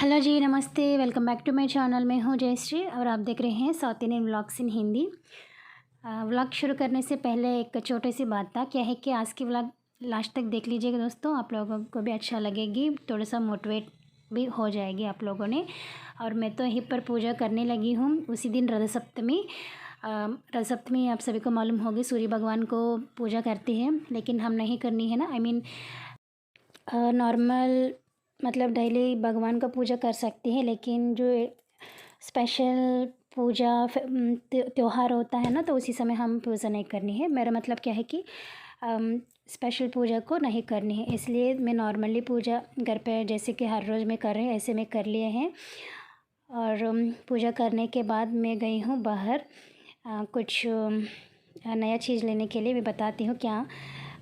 Hello ji, नमस्ते। Welcome back to my channel. मैं हूँ जयश्री और आप देख रहे हैं South Indian vlogs in Hindi. Vlog शुरू करने से पहले एक छोटी सी बात था, क्या है कि आज की व्लॉग लास्ट तक देख लीजिएगा दोस्तों, आप लोगों को भी अच्छा लगेगी, थोड़ा सा मोटिवेट भी हो जाएगी आप लोगों ने। और मैं तो यहीं पर पूजा करने लगी हूँ। उसी दिन रथ सप्तमी आप सभी को मालूम होगी, सूर्य भगवान को पूजा करती है, लेकिन हम नहीं करनी है ना। आई मीन नॉर्मल मतलब डेली भगवान का पूजा कर सकती है, लेकिन जो स्पेशल पूजा त्योहार होता है ना, तो उसी समय हम पूजा नहीं करनी है। मेरा मतलब क्या है कि स्पेशल पूजा को नहीं करनी है, इसलिए मैं नॉर्मली पूजा घर पे जैसे कि हर रोज़ में कर रहे हैं ऐसे में कर लिए हैं। और पूजा करने के बाद मैं गई हूँ बाहर कुछ नया चीज़ लेने के लिए। मैं बताती हूँ क्या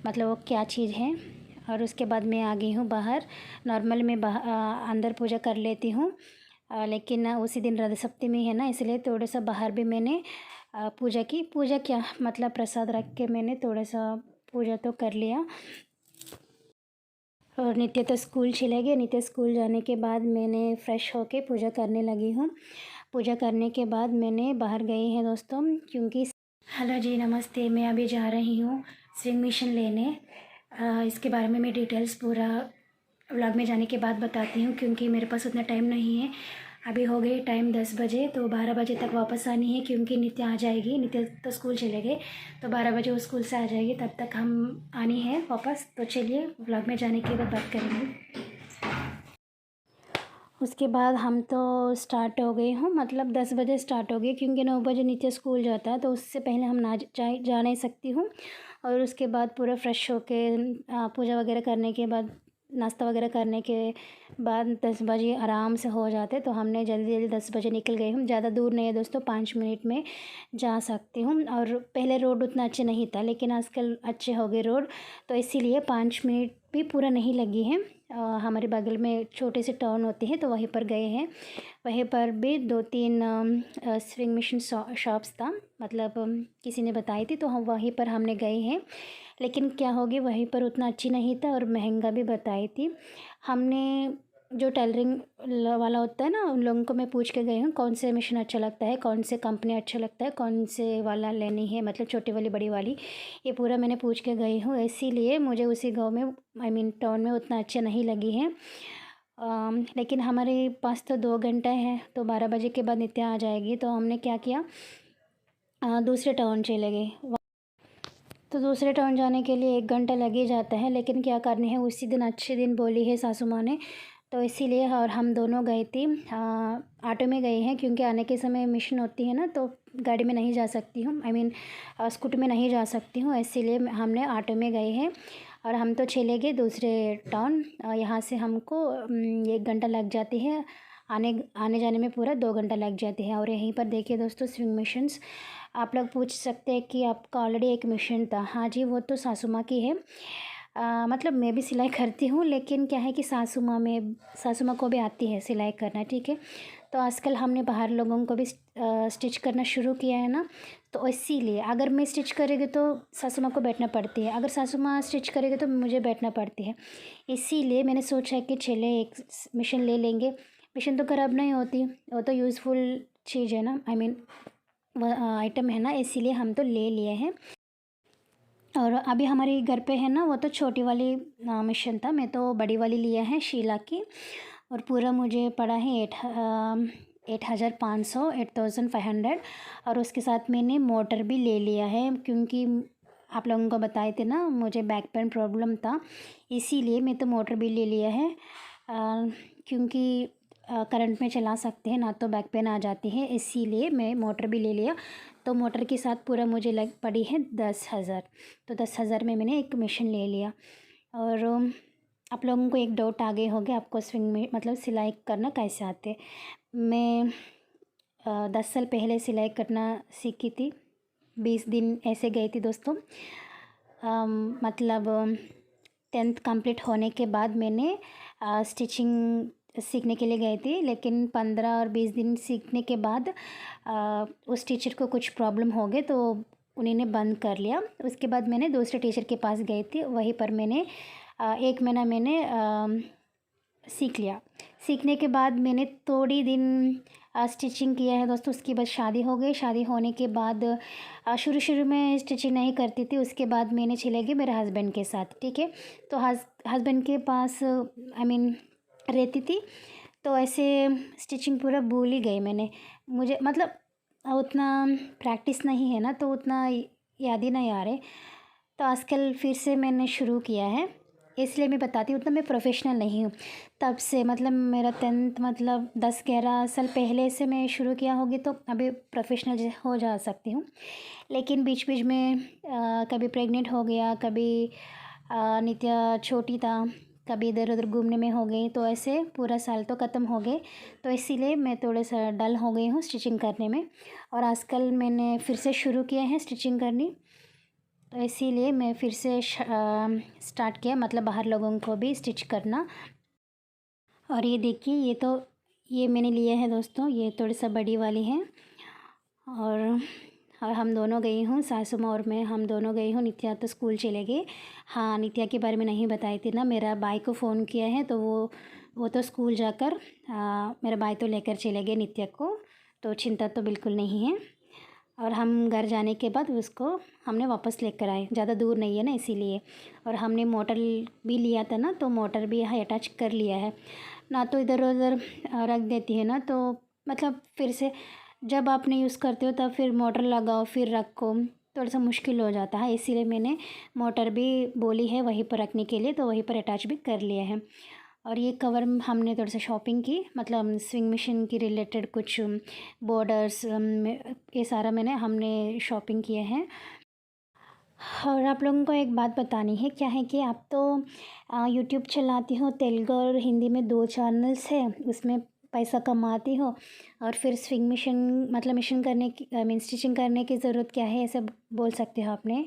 मतलब वो क्या चीज़ है। और उसके बाद मैं आ गई हूँ बाहर। नॉर्मल मैं अंदर पूजा कर लेती हूँ, लेकिन उसी दिन रथ सप्तमी है ना, इसलिए थोड़ा सा बाहर भी मैंने पूजा की। पूजा क्या मतलब प्रसाद रख के मैंने थोड़ा सा पूजा तो कर लिया। और नित्य तो स्कूल चले गए। नित्य स्कूल जाने के बाद मैंने फ़्रेश होके पूजा करने लगी हूँ। पूजा करने के बाद मैंने बाहर गई हैं दोस्तों, क्योंकि हेलो जी, नमस्ते। मैं अभी जा रही हूँ स्विंग मशीन लेने। इसके बारे में मैं डिटेल्स पूरा व्लॉग में जाने के बाद बताती हूँ, क्योंकि मेरे पास उतना टाइम नहीं है। अभी हो गए टाइम 10 बजे, तो 12 बजे तक वापस आनी है, क्योंकि नित्य आ जाएगी। नित्य तो स्कूल चले गए, तो 12 बजे वो स्कूल से आ जाएगी, तब तक हम आनी है वापस। तो चलिए व्लॉग में जाने के बाद बात करेंगे। उसके बाद हम तो स्टार्ट हो गए हूँ, मतलब 10 बजे स्टार्ट हो गए, क्योंकि 9 बजे नित्य स्कूल जाता है, तो उससे पहले हम ना जा नहीं सकती हूँ। और उसके बाद पूरा फ्रेश होके पूजा वगैरह करने के बाद, नाश्ता वगैरह करने के बाद 10 बजे आराम से हो जाते, तो हमने जल्दी जल्दी 10 बजे निकल गए हम। ज़्यादा दूर नहीं है दोस्तों, 5 मिनट में जा सकती हूँ। और पहले रोड उतना अच्छा नहीं था, लेकिन आजकल अच्छे हो गए रोड, तो इसीलिए 5 मिनट भी पूरा नहीं लगी है। हमारे बगल में छोटे से टाउन होते हैं, तो वहीं पर गए हैं। वहीं पर भी 2-3 स्विंग मशीन शॉप्स था, मतलब किसी ने बताई थी, तो हम वहीं पर हमने गए हैं। लेकिन क्या होगी, वहीं पर उतना अच्छी नहीं था और महंगा भी बताई थी। हमने जो टेलरिंग वाला होता है ना, उन लोगों को मैं पूछ के गई हूँ कौन से मशीन अच्छा लगता है, कौन से कंपनी अच्छा लगता है, कौन से वाला लेनी है, मतलब छोटी वाली बड़ी वाली, ये पूरा मैंने पूछ के गई हूँ। इसीलिए मुझे उसी गांव में आई मीन टाउन में उतना अच्छा नहीं लगी है। लेकिन हमारे पास तो 2 घंटा है, तो 12 बजे के बाद नित्य आ जाएगी, तो हमने क्या किया, दूसरे टाउन चले गए। तो दूसरे टाउन जाने के लिए 1 घंटा लग ही जाता है, लेकिन क्या करने है, उसी दिन अच्छे दिन बोली है सासू माँ ने, तो इसीलिए। और हम दोनों गए थे ऑटो में गए हैं, क्योंकि आने के समय मिशन होती है ना, तो गाड़ी में नहीं जा सकती हूँ, आई मीन स्कूटी में नहीं जा सकती हूँ, इसीलिए हमने ऑटो में गए हैं। और हम तो चले गए दूसरे टाउन। यहाँ से हमको 1 घंटा लग जाती है, आने आने जाने में पूरा 2 घंटा लग जाते हैं। और यहीं पर देखिए दोस्तों स्विंग मशीन्स। आप लोग पूछ सकते हैं कि आपका ऑलरेडी एक मशीन था। हाँ जी, वो तो सासू माँ की है। मतलब मैं भी सिलाई करती हूँ, लेकिन क्या है कि सासू माँ को भी आती है सिलाई करना, ठीक है। तो आजकल हमने बाहर लोगों को भी स्टिच करना शुरू किया है ना, तो इसीलिए अगर मैं स्टिच करेगी तो सासू माँ को बैठना पड़ती है, अगर सासू माँ स्टिच करेगी तो मुझे बैठना पड़ती है। इसीलिए मैंने सोचा कि चले एक मशीन ले लेंगे। मशीन तो ख़राब नहीं होती, वो तो यूज़फुल चीज़ है ना, आई मीन आइटम है ना, इसीलिए हम तो ले लिए हैं। और अभी हमारे घर पे है ना, वो तो छोटी वाली मशीन था, मैं तो बड़ी वाली लिया है शीला की। और पूरा मुझे पड़ा है 8,500 8,500। और उसके साथ मैंने मोटर भी ले लिया है, क्योंकि आप लोगों को बताए थे ना मुझे बैक पेन प्रॉब्लम था, इसीलिए मैं तो मोटर भी ले लिया है। क्योंकि करंट में चला सकते हैं ना, तो बैक पेन आ जाती है, इसीलिए मैं मोटर भी ले लिया। तो मोटर के साथ पूरा मुझे लग पड़ी है 10,000। तो 10,000 में मैंने एक मशीन ले लिया। और आप लोगों को एक डाउट आ गए होंगे, आपको स्विंग में मतलब सिलाई करना कैसे आते। मैं 10 साल पहले सिलाई करना सीखी थी, 20 दिन ऐसे गई थी दोस्तों। मतलब 10th कंप्लीट होने के बाद मैंने स्टिचिंग सीखने के लिए गई थी, लेकिन 15 और 20 दिन सीखने के बाद उस टीचर को कुछ प्रॉब्लम हो गए, तो उन्होंने बंद कर लिया। उसके बाद मैंने दूसरे टीचर के पास गई थी, वहीं पर मैंने 1 महीना मैंने सीख लिया। सीखने के बाद मैंने थोड़ी दिन स्टिचिंग किया है दोस्तों। उसके बाद शादी हो गई। शादी होने के बाद शुरू शुरू में स्टिचिंग नहीं करती थी। उसके बाद मैंने चले गई मेरे हस्बैंड के साथ, ठीक है। तो हस्बैंड के पास आई मीन रहती थी। तो ऐसे स्टिचिंग पूरा भूल ही गई मैंने। मुझे मतलब उतना प्रैक्टिस नहीं है ना, तो उतना याद ही नहीं आ रहे। तो आजकल फिर से मैंने शुरू किया है, इसलिए मैं बताती हूँ। उतना मैं प्रोफेशनल नहीं हूँ। तब से मतलब मेरा 10th मतलब 10-11 साल पहले से मैं शुरू किया होगी, तो अभी प्रोफेशनल हो जा सकती हूँ। लेकिन बीच बीच में कभी प्रेग्नेंट हो गया, कभी नित्या छोटी था, कभी इधर उधर घूमने में हो गई, तो ऐसे पूरा साल तो ख़त्म हो गए। तो इसीलिए मैं थोड़ा सा डल हो गई हूँ स्टिचिंग करने में। और आजकल मैंने फिर से शुरू किया है स्टिचिंग करनी, तो इसीलिए मैं फिर से स्टार्ट किया, मतलब बाहर लोगों को भी स्टिच करना। और ये देखिए, ये मैंने लिए हैं दोस्तों, ये थोड़ी सा बड़ी वाली है। और हम दोनों गई हूँ, सासू माँ और मैं, हम दोनों गई हूँ। नित्या तो स्कूल चले गए। हाँ, नित्या के बारे में नहीं बताई थी ना, मेरा भाई को फ़ोन किया है, तो वो तो स्कूल जाकर मेरा भाई तो लेकर चले गए नित्या को, तो चिंता तो बिल्कुल नहीं है। और हम घर जाने के बाद उसको हमने वापस लेकर आए, ज़्यादा दूर नहीं है ना इसीलिए। और हमने मोटर भी लिया था ना, तो मोटर भी यहाँ अटैच कर लिया है ना, तो इधर उधर रख देती है ना, तो मतलब फिर से जब आपने यूज़ करते हो तब फिर मोटर लगाओ फिर रखो, थोड़ा सा मुश्किल हो जाता है। इसीलिए मैंने मोटर भी बोली है वहीं पर रखने के लिए, तो वहीं पर अटैच भी कर लिया है। और ये कवर हमने थोड़ा सा शॉपिंग की, मतलब स्विंग मशीन की रिलेटेड कुछ बॉर्डर्स, ये सारा हमने शॉपिंग किए हैं। और आप लोगों को एक बात बतानी है, क्या है कि आप तो यूट्यूब चलाती हो, तेलुगु और हिंदी में 2 चैनल्स है, उसमें पैसा कमाती हो, और फिर स्विंग मशीन मतलब मशीन करने की आई मीन स्टिचिंग करने की ज़रूरत क्या है, ऐसे बोल सकते हो आपने।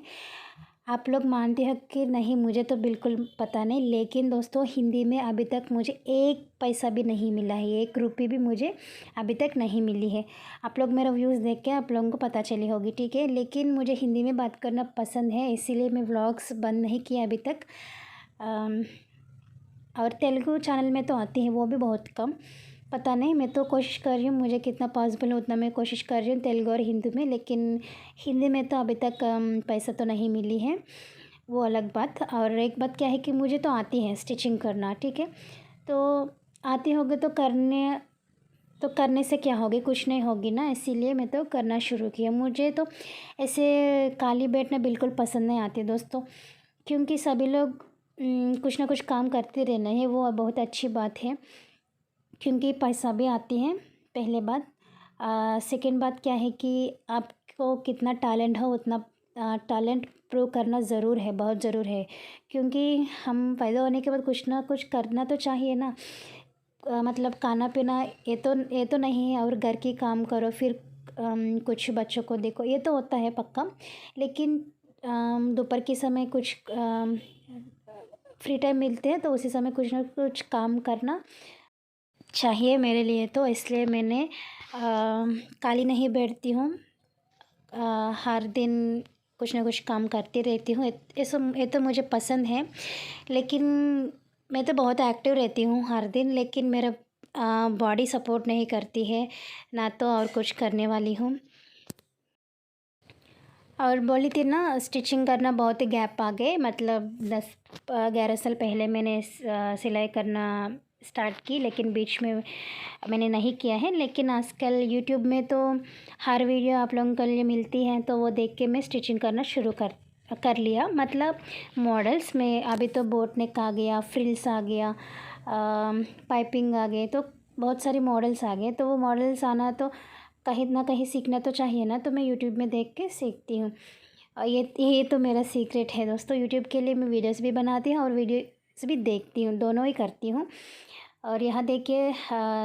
आप लोग मानते हो कि नहीं, मुझे तो बिल्कुल पता नहीं, लेकिन दोस्तों हिंदी में अभी तक मुझे 1 पैसा भी नहीं मिला है, 1 रुपये भी मुझे अभी तक नहीं मिली है। आप लोग मेरा व्यूज़ देख के आप लोगों को पता चली होगी, ठीक है। लेकिन मुझे हिंदी में बात करना पसंद है, इसीलिए मैं व्लॉग्स बंद नहीं किए अभी तक। और तेलुगु चैनल में तो आती हैं, वो भी बहुत कम, पता नहीं। मैं तो कोशिश कर रही हूँ, मुझे कितना पॉसिबल है उतना मैं कोशिश कर रही हूँ तेलुगु और हिंदी में, लेकिन हिंदी में तो अभी तक पैसा तो नहीं मिली है, वो अलग बात। और एक बात क्या है कि मुझे तो आती है स्टिचिंग करना, ठीक है। तो आती होगी तो करने से क्या होगी, कुछ नहीं होगी ना, इसीलिए मैं तो करना शुरू किया। मुझे तो ऐसे खाली बैठना बिल्कुल पसंद नहीं आती दोस्तों, क्योंकि सभी लोग कुछ ना कुछ काम करते रहना है, वो बहुत अच्छी बात है, क्योंकि पैसा भी आती है पहले बात। सेकंड बात क्या है कि आपको कितना टैलेंट हो उतना टैलेंट प्रूव करना ज़रूर है, बहुत ज़रूर है, क्योंकि हम पैदा होने के बाद कुछ ना कुछ करना तो चाहिए ना। मतलब खाना पीना ये तो नहीं है, और घर के काम करो, फिर कुछ बच्चों को देखो, ये तो होता है पक्का। लेकिन दोपहर के समय कुछ फ्री टाइम मिलते हैं, तो उसी समय कुछ ना कुछ काम करना चाहिए मेरे लिए, तो इसलिए मैंने खाली नहीं बैठती हूँ। हर दिन कुछ ना कुछ काम करती रहती हूँ, ये तो मुझे पसंद है। लेकिन मैं तो बहुत एक्टिव रहती हूँ हर दिन, लेकिन मेरा बॉडी सपोर्ट नहीं करती है ना, तो और कुछ करने वाली हूँ। और बोली थी ना, स्टिचिंग करना बहुत ही गैप आ गए, मतलब 10-11 साल पहले मैंने सिलाई करना स्टार्ट की, लेकिन बीच में मैंने नहीं किया है। लेकिन आजकल यूट्यूब में तो हर वीडियो आप लोगों के लिए मिलती हैं, तो वो देख के मैं स्टिचिंग करना शुरू कर लिया। मतलब मॉडल्स में अभी तो बोट नेक आ गया, फ्रिल्स आ गया, पाइपिंग आ गए, तो बहुत सारे मॉडल्स आ गए। तो वो मॉडल्स आना तो कहीं ना कहीं सीखना तो चाहिए ना, तो मैं यूट्यूब में देख के सीखती हूँ। और ये तो मेरा सीक्रेट है दोस्तों, यूट्यूब के लिए मैं वीडियोस भी बनाती हूँ और वीडियोस भी देखती हूँ, दोनों ही करती हूँ। और यहाँ देखिए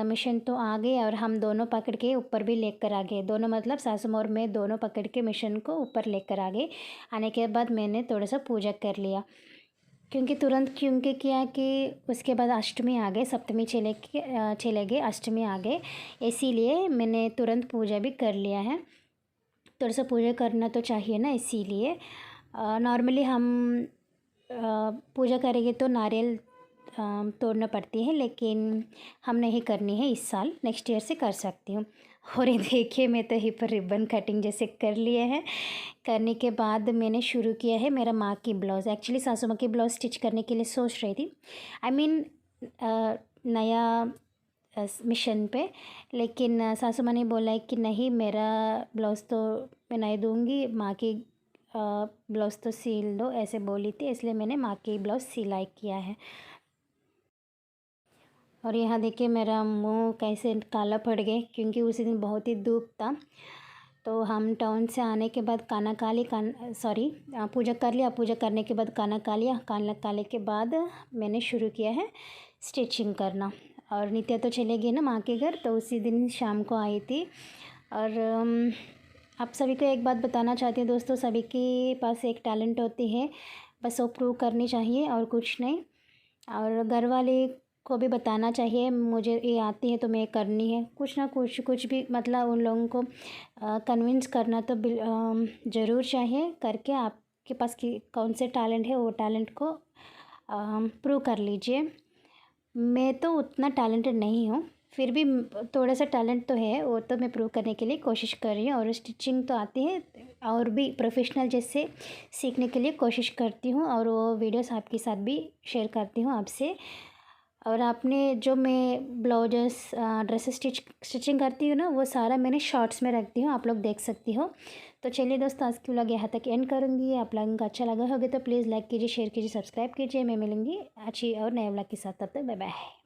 मिशन तो आ गए, और हम दोनों पकड़ के ऊपर भी लेकर आ गए, दोनों मतलब सासू और मैं दोनों पकड़ के मिशन को ऊपर लेकर आ गए। आने के बाद मैंने थोड़ा सा पूजा कर लिया, क्योंकि क्या कि उसके बाद अष्टमी आ गए, सप्तमी चले गए, अष्टमी आ गए, इसीलिए मैंने तुरंत पूजा भी कर लिया है। थोड़ा सा पूजा करना तो चाहिए ना, इसीलिए नॉर्मली हम पूजा करेंगे तो नारियल तोड़ना पड़ती है, लेकिन हम नहीं करनी है इस साल, नेक्स्ट ईयर से कर सकती हूँ। और ये देखिए मैं तो यहाँ पर रिबन कटिंग जैसे कर लिए हैं। करने के बाद मैंने शुरू किया है मेरा माँ की ब्लाउज़। एक्चुअली सासू माँ की ब्लाउज़ स्टिच करने के लिए सोच रही थी, आई मीन नया मिशन पे, लेकिन सासू माँ ने बोला है कि नहीं, मेरा ब्लाउज़ तो मैं नहीं दूँगी, माँ की ब्लाउज़ तो सिल दो, ऐसे बोली थी, इसलिए मैंने माँ की ब्लाउज़ सिलाई किया है। और यहाँ देखिए मेरा मुंह कैसे काला पड़ गया, क्योंकि उसी दिन बहुत ही धूप था। तो हम टाउन से आने के बाद खाना खा ली, पूजा कर लिया। पूजा करने के बाद खाना खा लिया। खाना खाने के बाद मैंने शुरू किया है स्टिचिंग करना। और नित्या तो चले गई ना माँ के घर, तो उसी दिन शाम को आई थी। और आप सभी को एक बात बताना चाहती हूँ दोस्तों, सभी के पास एक टैलेंट होती है, बस वो प्रूव करनी चाहिए और कुछ नहीं। और घर वाले को भी बताना चाहिए मुझे ये आती है तो मैं करनी है, कुछ ना कुछ भी, मतलब उन लोगों को कन्विंस करना तो ज़रूर चाहिए। करके आपके पास कौन से टैलेंट है वो टैलेंट को प्रूव कर लीजिए। मैं तो उतना टैलेंटेड नहीं हूँ, फिर भी थोड़ा सा टैलेंट तो है, वो तो मैं प्रूव करने के लिए कोशिश कर रही हूँ। और स्टिचिंग तो आती है, और भी प्रोफेशनल जैसे सीखने के लिए कोशिश करती हूँ, और वो वीडियोस आपके साथ भी शेयर करती हूँ आपसे। और आपने जो मैं ब्लाउजेस ड्रेसेस स्टिचिंग करती हूँ ना, वो सारा मैंने शॉर्ट्स में रखती हूँ, आप लोग देख सकती हो। तो चलिए दोस्तों, आज की व्लॉग यहाँ तक एंड करूँगी। आप लोगों को अच्छा लगा होगा तो प्लीज़ लाइक कीजिए, शेयर कीजिए, सब्सक्राइब कीजिए। मैं मिलूँगी अच्छी और नए व्लॉग के साथ, तब तक बाय बाय।